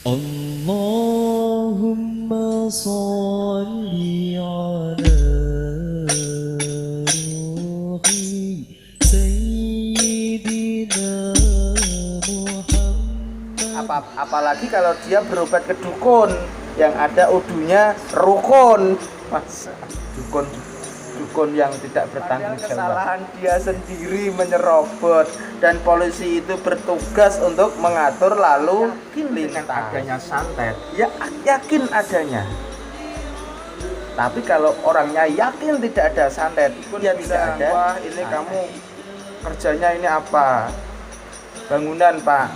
Allahumma salli ala ruhi Sayyidina Muhammad. Apalagi kalau dia berobat ke dukun yang ada udunya rukun. Mas, dukun yang tidak bertanggung jawab. Kesalahan dia sendiri menyerobot dan polisi itu bertugas untuk mengatur lalu lintas. Adanya santet, ya yakin adanya. Tapi kalau orangnya yakin tidak ada santet, ya tidak ada. Wah, ini santet. Kamu kerjanya ini apa? Bangunan, Pak.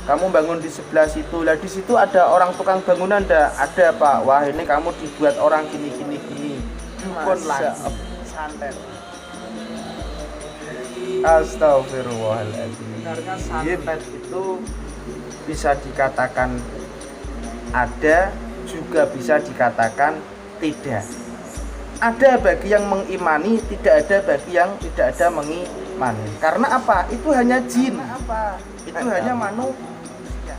Kamu bangun di sebelah situ. Lah di situ ada orang tukang bangunan enggak? Ada, Pak. Wah, ini kamu dibuat orang gini. Dukun lagi. Santet. Astagfirullahaladzim. Sebenarnya santet itu bisa dikatakan ada, juga bisa dikatakan tidak. Ada bagi yang mengimani, tidak ada bagi yang tidak ada mengimani. Karena apa? Itu hanya jin. Itu hanya manusia.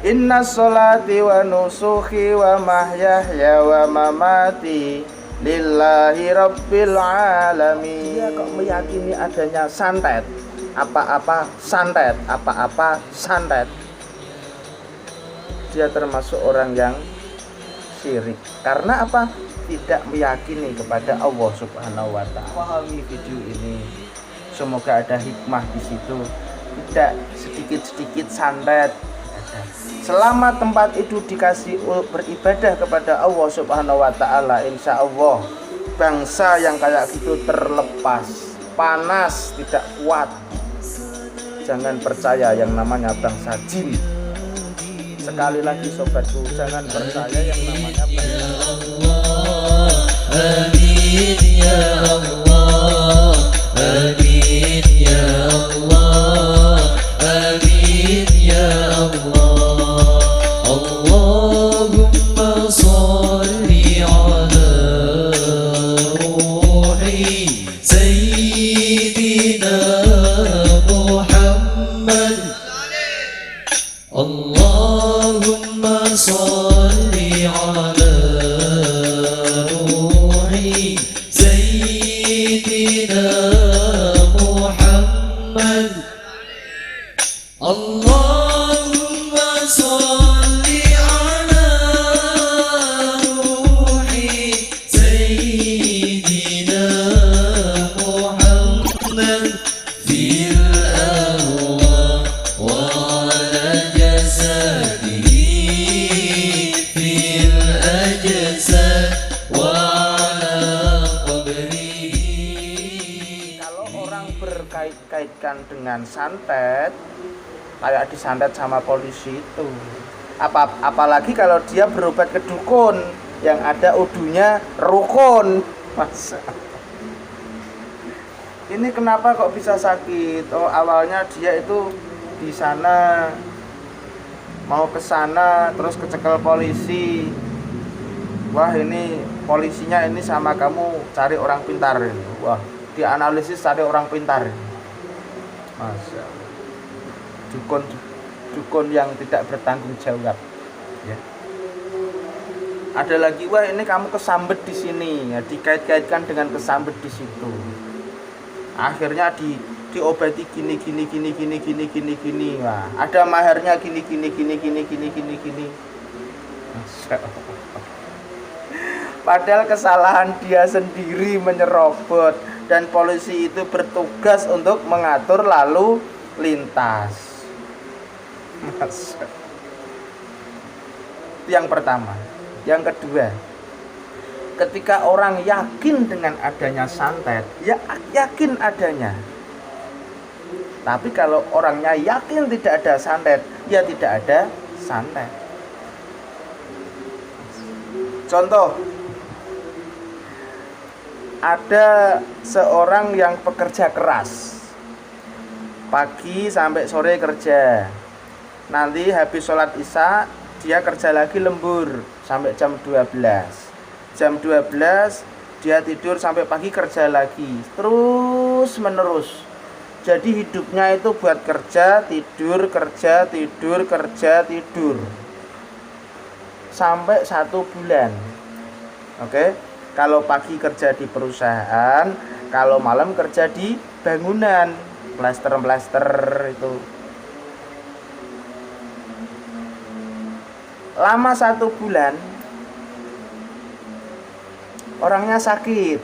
Inna sholati wa nusuki wa mahyaya wa mamati lillahi rabbil alamin. Dia kok meyakini adanya santet. Apa-apa santet. Dia termasuk orang yang syirik. Karena apa? Tidak meyakini kepada Allah Subhanahu wa taala. Pahami video ini. Semoga ada hikmah di situ. Tidak sedikit-sedikit santet. Selama tempat itu dikasih beribadah kepada Allah Subhanahu wa taala, insya Allah bangsa yang kayak gitu terlepas, panas, tidak kuat. Jangan percaya yang namanya bangsa jin. Sekali lagi sobatku, jangan percaya yang namanya bangsa jin. Amin ya Allah, amin ya Allah, amin ya Allah. Allahumma salli ala ruhi Sayyidina Muhammad. Allahumma salli ala ruhi Sayyidina Muhammad. Allahumma salli ala ruhi Sayyidina Muhammad fil arwah wa ala jasadihi fil ajsad wa ala qabrihi. Kalau orang berkait-kaitkan dengan santet, kayak disantet sama polisi itu. Apalagi kalau dia berobat ke dukun yang ada udunya rukun. Mas, ini kenapa kok bisa sakit? Oh, awalnya dia itu di sana mau ke sana terus kecekel polisi. Wah, ini polisinya ini sama kamu cari orang pintar. Wah, dianalisis cari orang pintar. Masya Allah. Dukun yang tidak bertanggung jawab, ya. Ada lagi, wah ini kamu kesambet di sini, ya, dikait-kaitkan dengan kesambet di situ. Akhirnya diobati gini. Wah, ada maharnya gini. Padahal kesalahan dia sendiri menyerobot dan polisi itu bertugas untuk mengatur lalu lintas. Yang pertama. Yang kedua, ketika orang yakin dengan adanya santet, ya yakin adanya. Tapi kalau orangnya yakin tidak ada santet, ya tidak ada santet. Contoh, ada seorang yang pekerja keras, pagi sampai sore kerja. Nanti habis sholat isya dia kerja lagi lembur sampai jam 12. Jam 12 dia tidur sampai pagi kerja lagi. Terus menerus. Jadi hidupnya itu buat kerja, tidur, kerja, tidur, kerja, tidur. Sampai 1 bulan. Oke. Kalau pagi kerja di perusahaan, kalau malam kerja di bangunan, plester itu. Lama 1 bulan, orangnya sakit,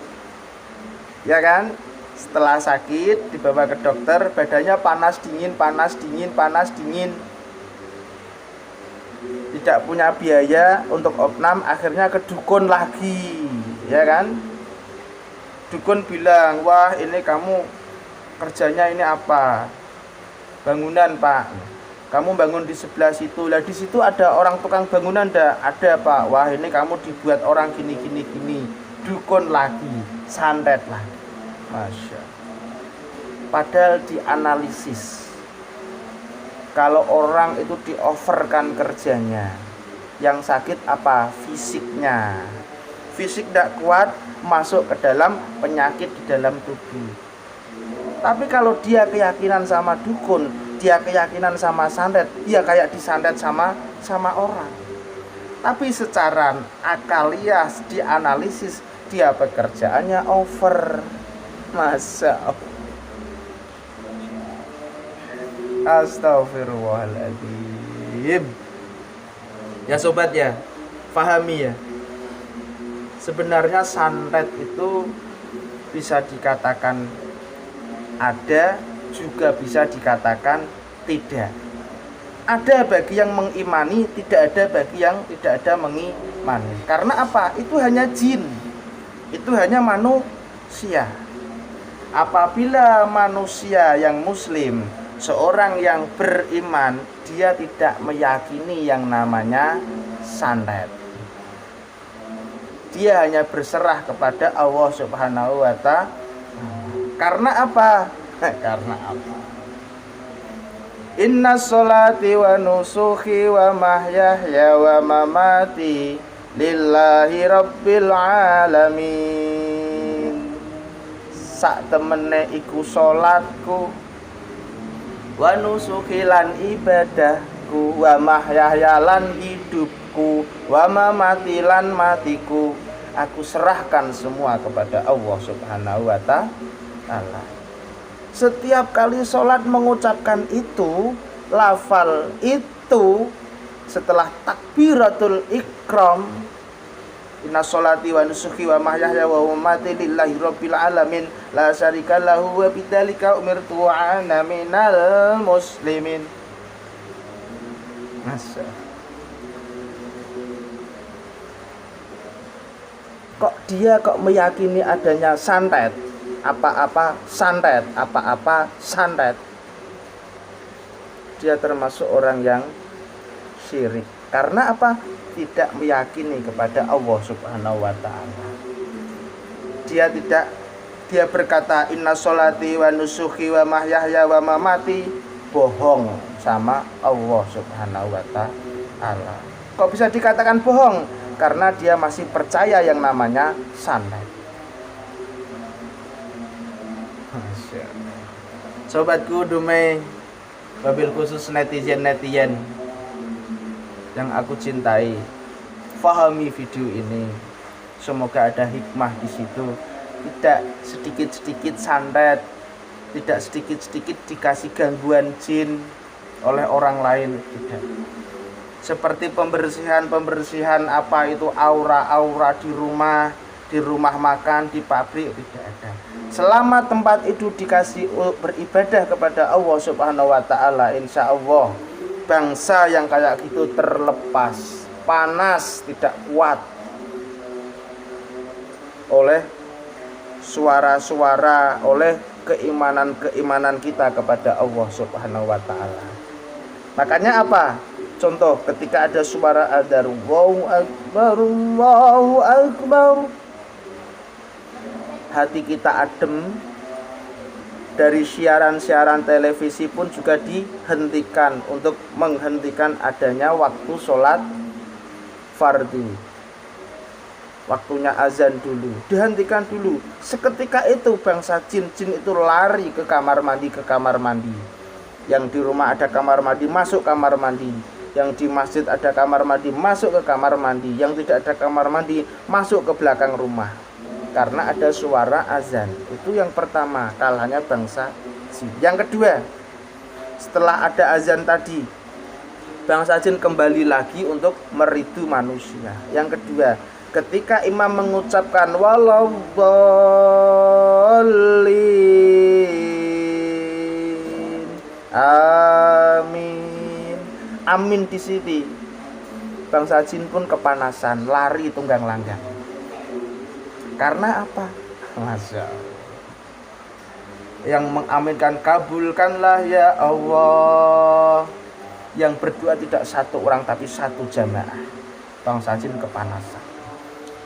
ya kan? Setelah sakit dibawa ke dokter, badannya panas dingin, panas dingin, panas dingin. Tidak punya biaya untuk opnam, akhirnya ke dukun lagi, ya kan? Dukun bilang, wah ini kamu kerjanya ini apa? Bangunan, Pak. Kamu bangun di sebelah situ. Lah di situ ada orang tukang bangunan enggak? Ada, Pak. Wah ini kamu dibuat orang gini. Dukun lagi, santet lagi. Masya. Padahal dianalisis. Kalau orang itu dioverkan kerjanya, yang sakit apa? Fisiknya. Fisik tidak kuat, masuk ke dalam penyakit di dalam tubuh. Tapi kalau dia keyakinan sama dukun, dia keyakinan sama santet, dia kayak disantet sama orang. Tapi secara akaliah dianalisis, dia pekerjaannya over. Masa Astagfirullahaladzim. Ya sobat ya, pahami ya. Sebenarnya santet itu bisa dikatakan ada, juga bisa dikatakan tidak. Ada bagi yang mengimani, tidak ada bagi yang tidak ada mengimani. Karena apa? Itu hanya jin. Itu hanya manusia. Apabila manusia yang muslim, seorang yang beriman, dia tidak meyakini yang namanya santet. Dia hanya berserah kepada Allah Subhanahu wa ta'ala. Karena apa? Karena apa? Inna sholati wa nusuki wa mahyaya wa mamati lillahi rabbil alamin. Sak temene iku salatku, wa nusuki lan ibadahku, wa mahyaya lan hidupku, wa mamati lan matiku. Aku serahkan semua kepada Allah Subhanahu wa ta'ala. Setiap kali sholat mengucapkan itu, lafal itu, setelah takbiratul ikram, inna sholati wa nusuki wa mahyaya wa mamati lillahi rabbil alamin la syarika lahu wa bidzalika umirtu wa ana minal muslimin. Masa kok dia meyakini adanya santet, apa-apa santet, apa-apa santet. Dia termasuk orang yang syirik. Karena apa? Tidak meyakini kepada Allah Subhanahu wa ta'ala. Dia berkata inna sholati wa nusuki wa mahyaya wa mamati, bohong sama Allah Subhanahu wa ta'ala. Kok bisa dikatakan bohong? Karena dia masih percaya yang namanya santet. Sobatku Dumai, wabil khusus netizen yang aku cintai, fahami video ini. Semoga ada hikmah di situ. Tidak sedikit-sedikit santet, tidak sedikit-sedikit dikasih gangguan jin oleh orang lain, tidak. Seperti pembersihan apa itu aura di rumah makan, di pabrik, tidak ada. Selama tempat itu dikasih beribadah kepada Allah Subhanahu wa ta'ala, insya Allah bangsa yang kayak gitu terlepas, panas, tidak kuat oleh suara-suara, oleh keimanan kita kepada Allah Subhanahu wa ta'ala. Makanya apa? Contoh, ketika ada suara adzan, Allahu Akbar, Allahu Akbar, hati kita adem. Dari siaran-siaran televisi pun juga dihentikan untuk menghentikan adanya waktu sholat fardu. waktunya azan dulu, dihentikan dulu. Seketika itu bangsa jin itu lari ke kamar mandi. Yang di rumah ada kamar mandi, masuk kamar mandi. Yang di masjid ada kamar mandi, masuk ke kamar mandi. Yang tidak ada kamar mandi, masuk ke belakang rumah. Karena ada suara azan. Itu yang pertama, kalahnya bangsa jin. Yang kedua, setelah ada azan tadi, bangsa jin kembali lagi untuk meridu manusia. Yang kedua, ketika imam mengucapkan waladdallin, amin, amin di sini, bangsa jin pun kepanasan, lari tunggang langgang. Karena apa? Masya Allah. Yang mengaminkan, kabulkanlah ya Allah. Yang berdoa tidak satu orang tapi satu jamaah. Bangsa jin kepanasan.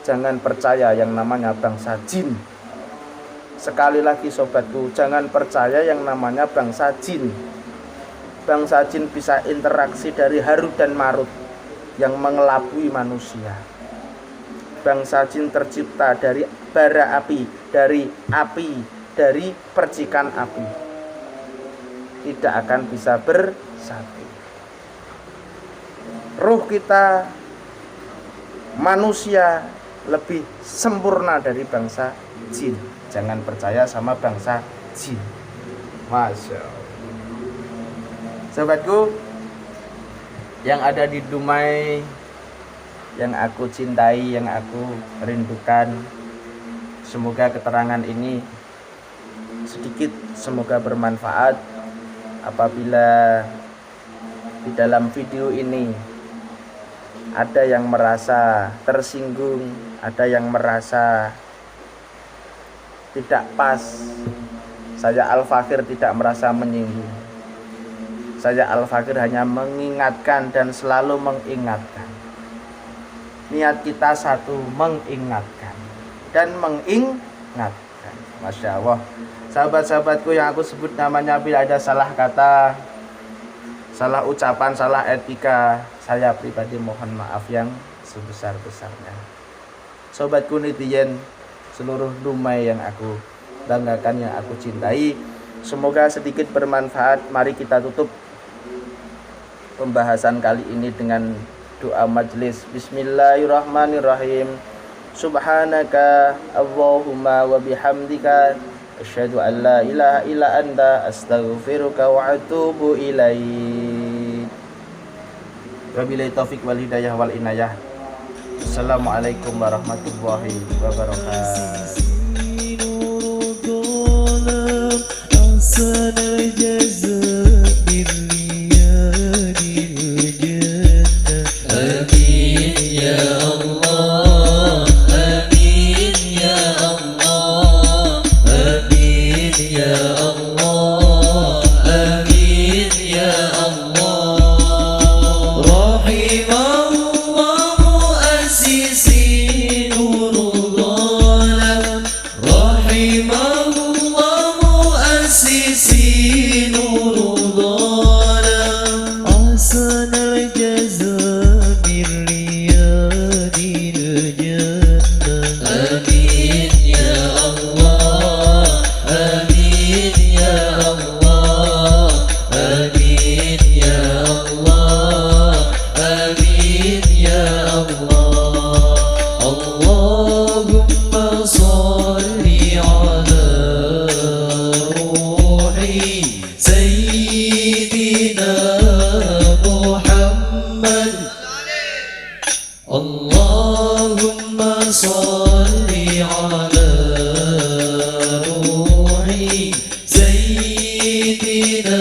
Jangan percaya yang namanya bangsa jin. Sekali lagi sobatku, jangan percaya yang namanya bangsa jin. Bangsa jin bisa interaksi dari Harut dan Marut yang mengelabui manusia. Bangsa jin tercipta dari bara api, dari percikan api. Tidak akan bisa bersatu. Ruh kita manusia lebih sempurna dari bangsa jin. Jangan percaya sama bangsa jin. Masya Allah. Sobatku yang ada di Dumai, yang aku cintai, yang aku rindukan, semoga keterangan ini sedikit semoga bermanfaat. Apabila di dalam video ini ada yang merasa tersinggung, ada yang merasa tidak pas, saya Al-Fakir tidak merasa menyinggung. Saya Al-Fakir hanya mengingatkan dan selalu mengingatkan. Niat kita satu, mengingatkan dan mengingatkan. Masya Allah. Sahabat-sahabatku yang aku sebut namanya, bila ada salah kata, salah ucapan, salah etika, saya pribadi mohon maaf yang sebesar-besarnya. Sobatku netizen seluruh Dumai yang aku banggakan, yang aku cintai, semoga sedikit bermanfaat. Mari kita tutup pembahasan kali ini dengan doa majelis. Bismillahirrahmanirrahim. Subhanaka Allahumma wa bihamdika asyhadu an la ilaha illa anta astaghfiruka wa atubu ilaik. Wabillahi taufik wal hidayah wal inayah. Assalamualaikum warahmatullahi wabarakatuh. Allahumma sholli ala ruhi Sayyidina